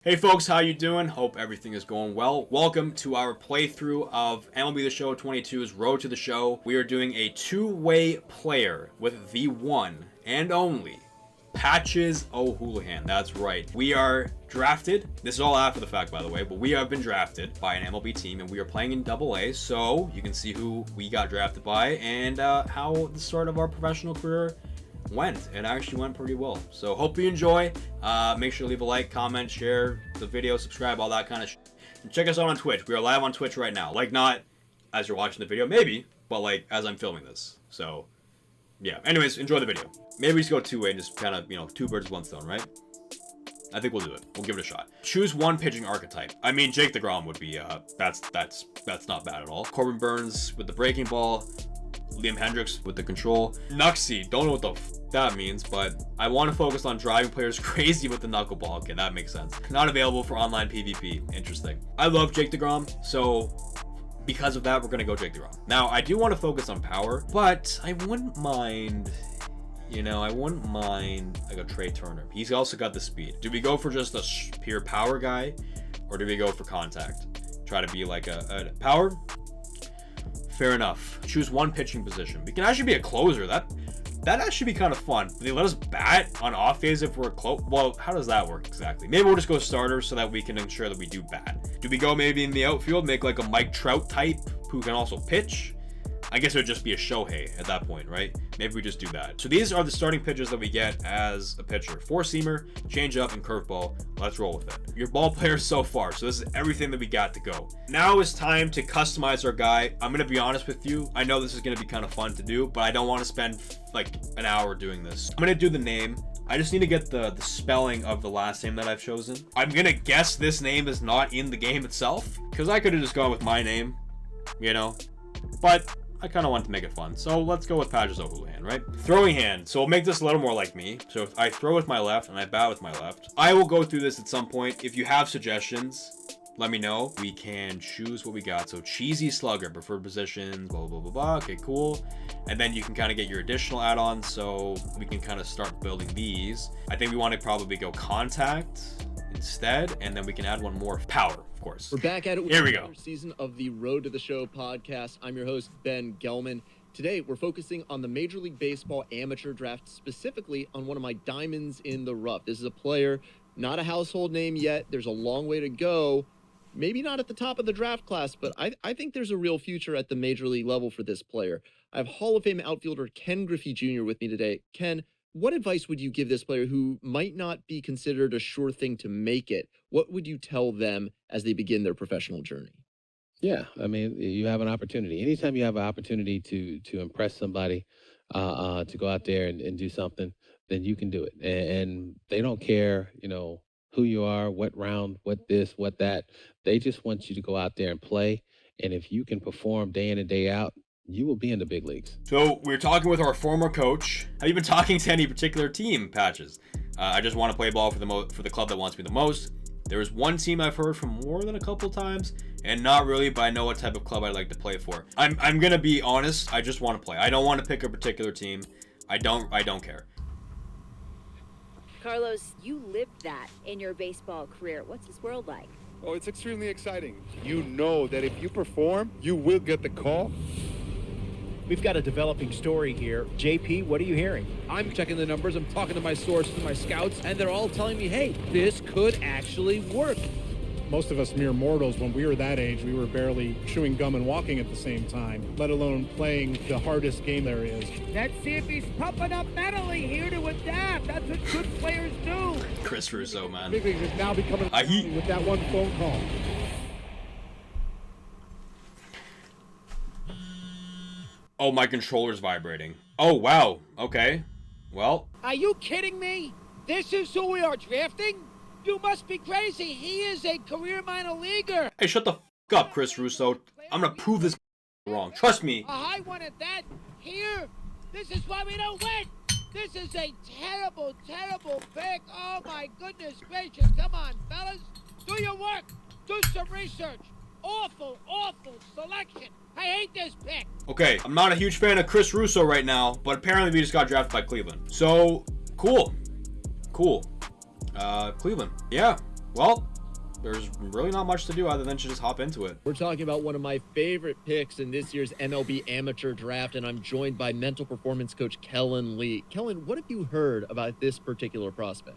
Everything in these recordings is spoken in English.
Hey folks, how you doing? Hope everything is going well. Welcome to our playthrough of MLB The Show 22's Road to the Show. We are doing a two-way player with the one and only Patches O'Houlihan. That's right. We are drafted. This is all after the fact, by the way, but we have been drafted by an MLB team and we are playing in AA, so you can see who we got drafted by and how the start of our professional career went. It actually went pretty well. So hope you enjoy. Make sure to leave a like, comment, share the video, subscribe, all that kind of shit. And check us out on Twitch. We are live on Twitch right now. Like, not as you're watching the video, maybe, but like as I'm filming this. So yeah. Anyways, enjoy the video. Maybe we just go two-way and just kind of, two birds with one stone, right? I think we'll do it. We'll give it a shot. Choose one pitching archetype. I mean, Jake DeGrom would be, that's not bad at all. Corbin Burns with the breaking ball. Liam Hendricks with the control. Knucksy, don't know what the that means, but I want to focus on driving players crazy with the knuckleball. Okay, that makes sense. Not available for online PvP. Interesting. I love Jake DeGrom, so because of that, we're going to go Jake DeGrom. Now, I do want to focus on power, but I wouldn't mind, like a Trey Turner. He's also got the speed. Do we go for just a pure power guy, or do we go for contact? Try to be like a power? Fair enough. Choose one pitching position. We can actually be a closer. That actually be kind of fun. They let us bat on off days if we're close. Well, how does that work exactly? Maybe we'll just go starter so that we can ensure that we do bat. Do we go maybe in the outfield, make like a Mike Trout type who can also pitch? I guess it would just be a Shohei at that point, right? Maybe we just do that. So these are the starting pitches that we get as a pitcher. Four-seamer, changeup, and curveball. Let's roll with it. Your ball players so far. So this is everything that we got to go. Now it's time to customize our guy. I'm going to be honest with you. I know this is going to be kind of fun to do, but I don't want to spend like an hour doing this. I'm going to do the name. I just need to get the spelling of the last name that I've chosen. I'm going to guess this name is not in the game itself, because I could have just gone with my name, but I kind of want to make it fun. So let's go with Patches O'Houlihan, right? Throwing hand. So we'll make this a little more like me. So if I throw with my left and I bat with my left, I will go through this at some point. If you have suggestions, let me know. We can choose what we got. So cheesy slugger, preferred positions, blah, blah, blah, blah. Okay, cool. And then you can kind of get your additional add-ons. So we can kind of start building these. I think we want to probably go contact instead. And then we can add one more. Power. Of course. We're back at it with Here we go. Another season of the Road to the Show podcast. I'm your host, Ben Gelman. Today, we're focusing on the Major League Baseball amateur draft, specifically on one of my diamonds in the rough. This is a player, not a household name yet. There's a long way to go. Maybe not at the top of the draft class, but I think there's a real future at the Major League level for this player. I have Hall of Fame outfielder Ken Griffey Jr. with me today. Ken, what advice would you give this player who might not be considered a sure thing to make it? What would you tell them as they begin their professional journey? Yeah, I mean, you have an opportunity. Anytime you have an opportunity to impress somebody, to go out there and do something, then you can do it. And they don't care, who you are, what round, what this, what that. They just want you to go out there and play. And if you can perform day in and day out, you will be in the big leagues. So we're talking with our former coach. Have you been talking to any particular team, Patches? I just want to play ball for the club that wants me the most. There is one team I've heard from more than a couple times, and not really, but I know what type of club I'd like to play for. I'm gonna be honest. I just want to play. I don't want to pick a particular team. I don't care. Carlos, you lived that in your baseball career. What's this world like? Oh, it's extremely exciting. You know that if you perform, you will get the call. We've got a developing story here. JP, what are you hearing? I'm checking the numbers. I'm talking to my sources, my scouts, and they're all telling me, hey, this could actually work. Most of us mere mortals, when we were that age, we were barely chewing gum and walking at the same time, let alone playing the hardest game there is. Let's see if he's pumping up mentally here to adapt. That's what good players do. Chris Russo, man. Big leagues is now becoming with that one phone call. Oh, my controller's vibrating. Oh, wow. Okay. Well. Are you kidding me? This is who we are drafting? You must be crazy. He is a career minor leaguer. Hey, shut the f*** up, Chris Russo. I'm gonna prove this wrong. Trust me. I wanted that here. This is why we don't win. This is a terrible, terrible pick. Oh, my goodness gracious. Come on, fellas. Do your work. Do some research. Awful, awful selection. I hate this pick. Okay, I'm not a huge fan of Chris Russo right now, but apparently we just got drafted by Cleveland. So, cool. Cleveland. Yeah, well, there's really not much to do other than to just hop into it. We're talking about one of my favorite picks in this year's MLB amateur draft, and I'm joined by mental performance coach Kellan Lee. Kellan, what have you heard about this particular prospect?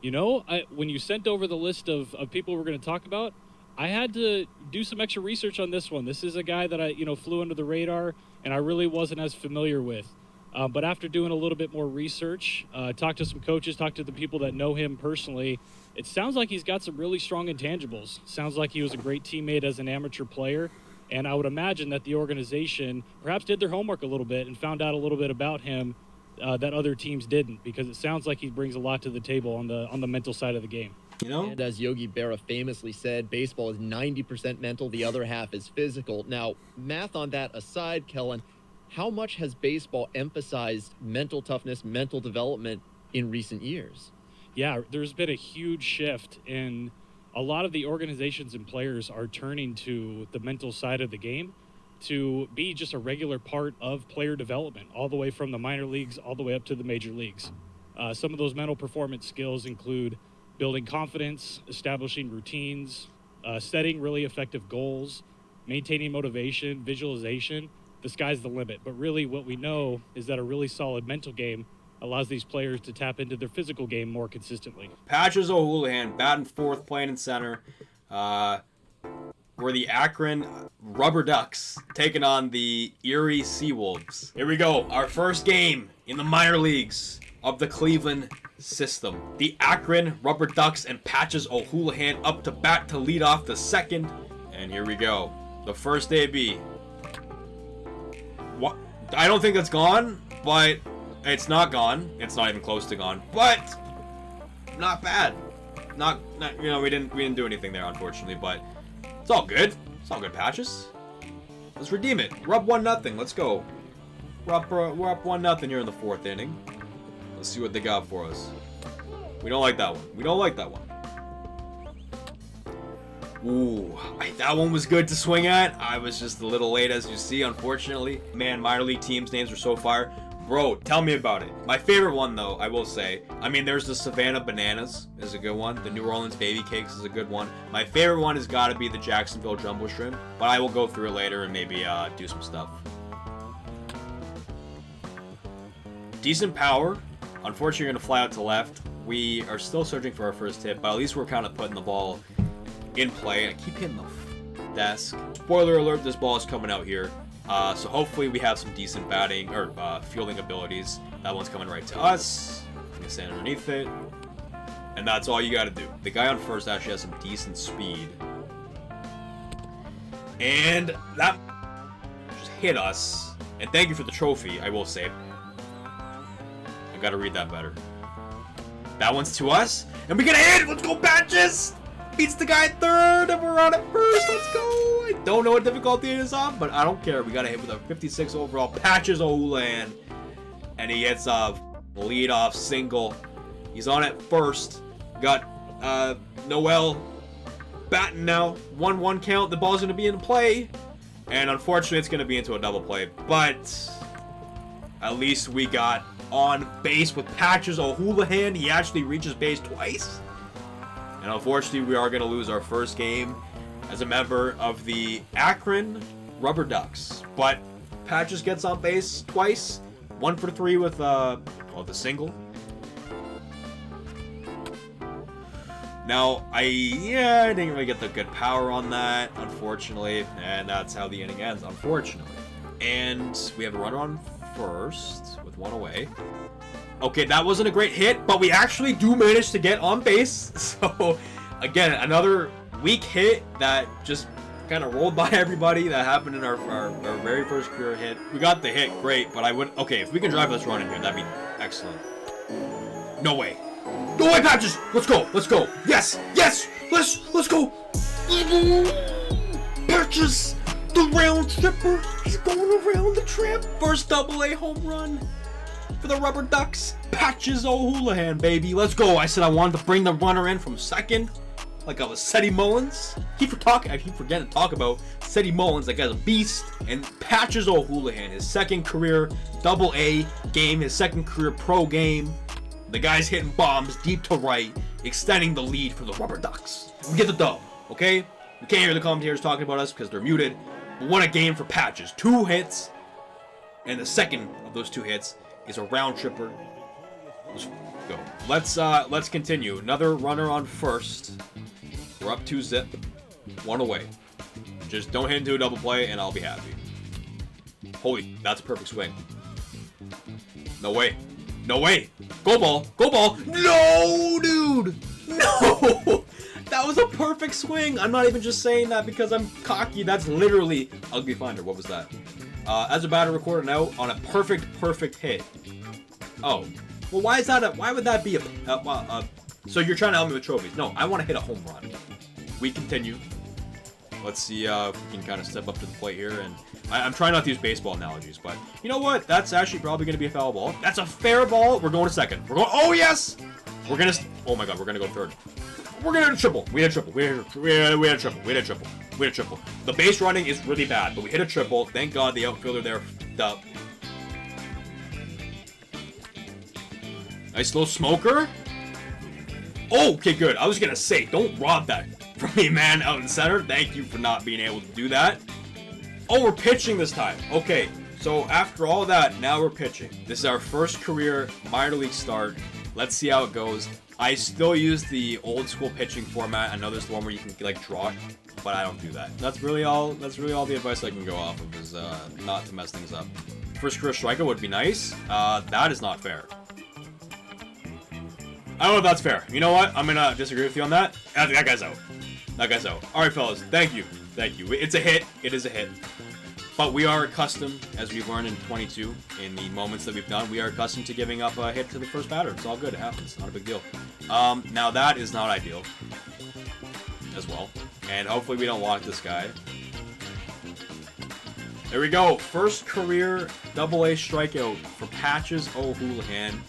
You know, when you sent over the list of people we're going to talk about, I had to do some extra research on this one. This is a guy that I, flew under the radar and I really wasn't as familiar with. But after doing a little bit more research, talked to some coaches, talked to the people that know him personally, it sounds like he's got some really strong intangibles. Sounds like he was a great teammate as an amateur player. And I would imagine that the organization perhaps did their homework a little bit and found out a little bit about him that other teams didn't, because it sounds like he brings a lot to the table on the mental side of the game. And as Yogi Berra famously said, baseball is 90% mental, the other half is physical. Now, math on that aside, Kellan, how much has baseball emphasized mental toughness, mental development in recent years? Yeah, there's been a huge shift in a lot of the organizations and players are turning to the mental side of the game to be just a regular part of player development, all the way from the minor leagues all the way up to the major leagues. Some of those mental performance skills include building confidence, establishing routines, setting really effective goals, maintaining motivation, visualization. The sky's the limit. But really what we know is that a really solid mental game allows these players to tap into their physical game more consistently. Patches O'Houlihan, batting fourth, playing in center. We're the Akron Rubber Ducks taking on the Erie Seawolves. Here we go. Our first game in the minor leagues of the Cleveland system. The Akron Rubber Ducks and Patches O'Houlihan up to bat to lead off the second. And here we go. The first AB. What? I don't think it's gone, but it's not gone. It's not even close to gone, but not bad. Not we didn't do anything there, unfortunately, but it's all good. It's all good, Patches. Let's redeem it. We're up 1-0. Let's go. We're up 1-0 here in the fourth inning. Let's see what they got for us. We don't like that one. We don't like that one. Ooh, that one was good to swing at. I was just a little late, as you see, unfortunately. Man, minor league teams' names are so fire. Bro, tell me about it. My favorite one, though, I will say, there's the Savannah Bananas is a good one. The New Orleans Baby Cakes is a good one. My favorite one has got to be the Jacksonville Jumbo Shrimp, but I will go through it later and maybe do some stuff. Decent power. Unfortunately, you're going to fly out to left. We are still searching for our first hit, but at least we're kind of putting the ball in play. I keep hitting the desk. Spoiler alert, this ball is coming out here. So hopefully we have some decent batting or fielding abilities. That one's coming right to us. I'm going to stand underneath it. And that's all you got to do. The guy on first actually has some decent speed. And that just hit us. And thank you for the trophy, I will say. I got to read that better. That one's to us. And we get a hit! Let's go, Patches! Beats the guy at third, and we're on at first. Let's go! I don't know what difficulty it is on, but I don't care. We got to hit with a 56 overall. Patches O'Houlihan. And he hits a leadoff single. He's on at first. Got Noel batting now. 1-1 count. The ball's going to be in play. And unfortunately, it's going to be into a double play. But at least we got on base with Patches O'Houlihan. He actually reaches base twice. And unfortunately, we are going to lose our first game as a member of the Akron Rubber Ducks. But Patches gets on base twice. 1 for 3 with the single. Now, I didn't really get the good power on that, unfortunately. And that's how the inning ends, unfortunately. And we have a runner on first with one away. Okay, that wasn't a great hit, but we actually do manage to get on base. So, again, another weak hit that just kind of rolled by everybody. That happened in our very first career hit. We got the hit, great, but okay, if we can drive this run in here, that'd be excellent. No way. No way, Patches! Let's go! Let's go! Yes! Yes! Let's go! Patches! The round tripper! He's going around the trip! First AA home run for the Rubber Ducks. Patches O'Houlihan, baby. Let's go. I said I wanted to bring the runner in from second. Like I was Seti Mullins. I keep forgetting to talk about Seti Mullins. That guy's a beast. And Patches O'Houlihan, his second career AA game, his second career pro game. The guy's hitting bombs deep to right. extending the lead for the Rubber Ducks. We get the dub, okay? We can't hear the commentators talking about us because they're muted. But what a game for Patches. 2 hits, and the second of those 2 hits is a round tripper. Let's go. Let's continue. Another runner on first. We're up 2-zip. 1 away. Just don't hit into a double play, and I'll be happy. Holy, that's a perfect swing. No way. No way. Go ball. Go ball. No, dude. No. That was a perfect swing. I'm not even just saying that because I'm cocky. That's literally ugly finder. What was that? As a batter recorded out on a perfect hit. Oh. Well, why is that? Why would that be a so you're trying to help me with trophies? No, I want to hit a home run. We continue. Let's see if we can kind of step up to the plate here. And I'm trying not to use baseball analogies, but you know what? That's actually probably going to be a foul ball. That's a fair ball. We're going to second. We're going. Oh yes. We're gonna. Oh my God. We're gonna go third. We're gonna hit a triple. We hit a triple. We hit a triple. We hit a triple. We hit a triple. We hit a triple. The base running is really bad, but we hit a triple. Thank God the outfielder there. Nice little smoker. Oh, okay, good. I was gonna say, don't rob that from me, man, out in center. Thank you for not being able to do that. Oh, we're pitching this time. Okay, so after all that, now we're pitching. This is our first career minor league start. Let's see how it goes. I still use the old school pitching format. I know there's the one where you can like draw it, but I don't do that. That's really all the advice I can go off of is not to mess things up. First career strikeout would be nice. That is not fair. I don't know if that's fair. You know what? I'm gonna disagree with you on that. That guy's out. That guy's out. All right, fellas. Thank you. Thank you. It's a hit. It is a hit. But we are accustomed, as we've learned in 22, in the moments that we've done, we are accustomed to giving up a hit to the first batter. It's all good. It happens. Not a big deal. Now that is not ideal as well. And hopefully we don't walk this guy. There we go. First career AA strikeout for Patches O'Houlihan.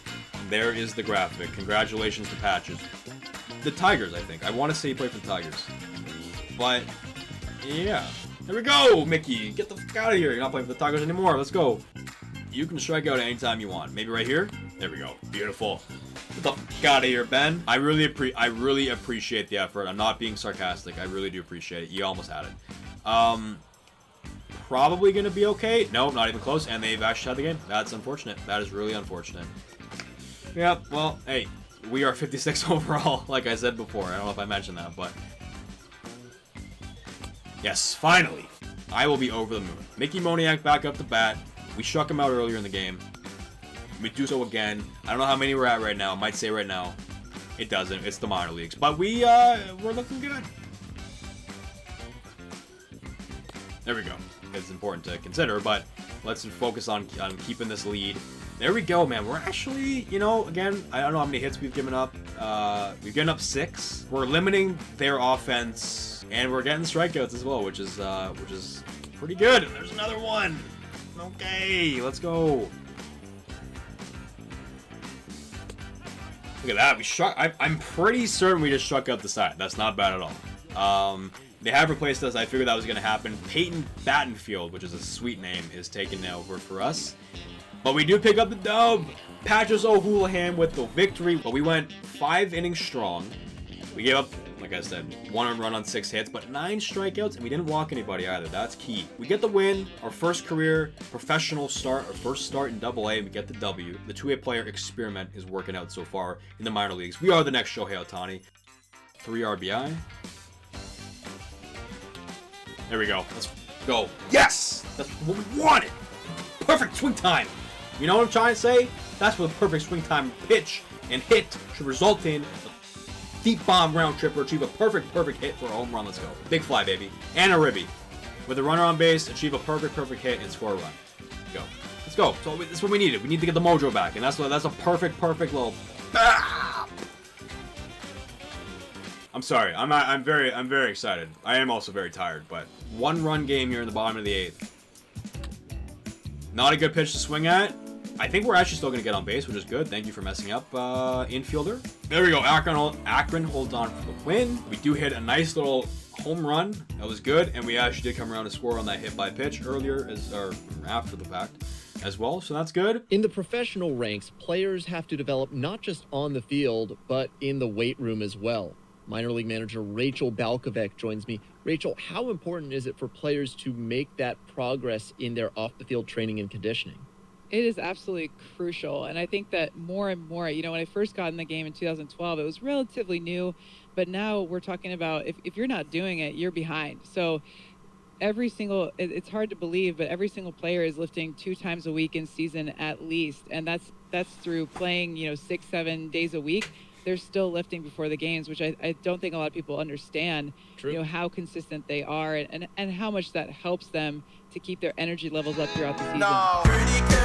There is the graphic. Congratulations to Patches. The Tigers, I think. I want to say he played for the Tigers. But, yeah. There we go, Mickey. Get the fuck out of here. You're not playing for the Tigers anymore. Let's go. You can strike out anytime you want. Maybe right here? There we go. Beautiful. Get the fuck out of here, Ben. I really appreciate the effort. I'm not being sarcastic. I really do appreciate it. You almost had it. Probably going to be okay. Nope, not even close. And they've actually had the game. That's unfortunate. That is really unfortunate. Yeah, well, hey, we are 56 overall, like I said before. I don't know if I mentioned that, but... Yes, finally. I will be over the moon. Mickey Moniak back up the bat. We struck him out earlier in the game. We do so again. I don't know how many we're at right now. I might say right now. It doesn't. It's the minor leagues. But we're looking good. There we go. It's important to consider, but let's focus on keeping this lead. There we go, man. We're actually, you know, again, I don't know how many hits we've given up. We've given up 6. We're limiting their offense, and we're getting strikeouts as well, which is pretty good. And there's another one. Okay, let's go. Look at that. We struck. I'm pretty certain we just struck out the side. That's not bad at all. They have replaced us. I figured that was going to happen. Peyton Battenfield, which is a sweet name, is taking over for us. But we do pick up the dub. Patches O'Houlihan with the victory. But we went 5 innings strong. We gave up, like I said, 1 run on 6 hits, but 9 strikeouts, and we didn't walk anybody either. That's key. We get the win. Our first career professional start, our first start in AA. We get the W. The 2-way player experiment is working out so far in the minor leagues. We are the next Shohei Ohtani. 3 RBI. There we go. Let's go. Yes! That's what we wanted. Perfect swing time. You know what I'm trying to say? That's what a perfect swing time pitch and hit should result in. A deep bomb round tripper, achieve a perfect hit for a home run. Let's go. Big fly, baby. And a ribby. With a runner on base, achieve a perfect hit and score a run. Go. Let's go. So that's what we needed. We need to get the mojo back, and that's a perfect little. Ah! I'm sorry. I'm very excited. I am also very tired, but 1-run game here in the bottom of the 8th. Not a good pitch to swing at. I think we're actually still going to get on base, which is good. Thank you for messing up, infielder. There we go. Akron holds on for the win. We do hit a nice little home run. That was good, and we actually did come around to score on that hit by pitch earlier, or after the fact. as well, so that's good. In the professional ranks, players have to develop not just on the field, but in the weight room as well. Minor league manager Rachel Balkovec joins me. Rachel, how important is it for players to make that progress in their off-the-field training and conditioning? It is absolutely crucial. And I think that more and more, when I first got in the game in 2012, it was relatively new. But now we're talking about if you're not doing it, you're behind. So it's hard to believe, but every single player is lifting 2 times a week in season at least. And that's through playing, 6-7 days a week. They're still lifting before the games, which I don't think a lot of people understand. True. How consistent they are and how much that helps them to keep their energy levels up throughout the season. No.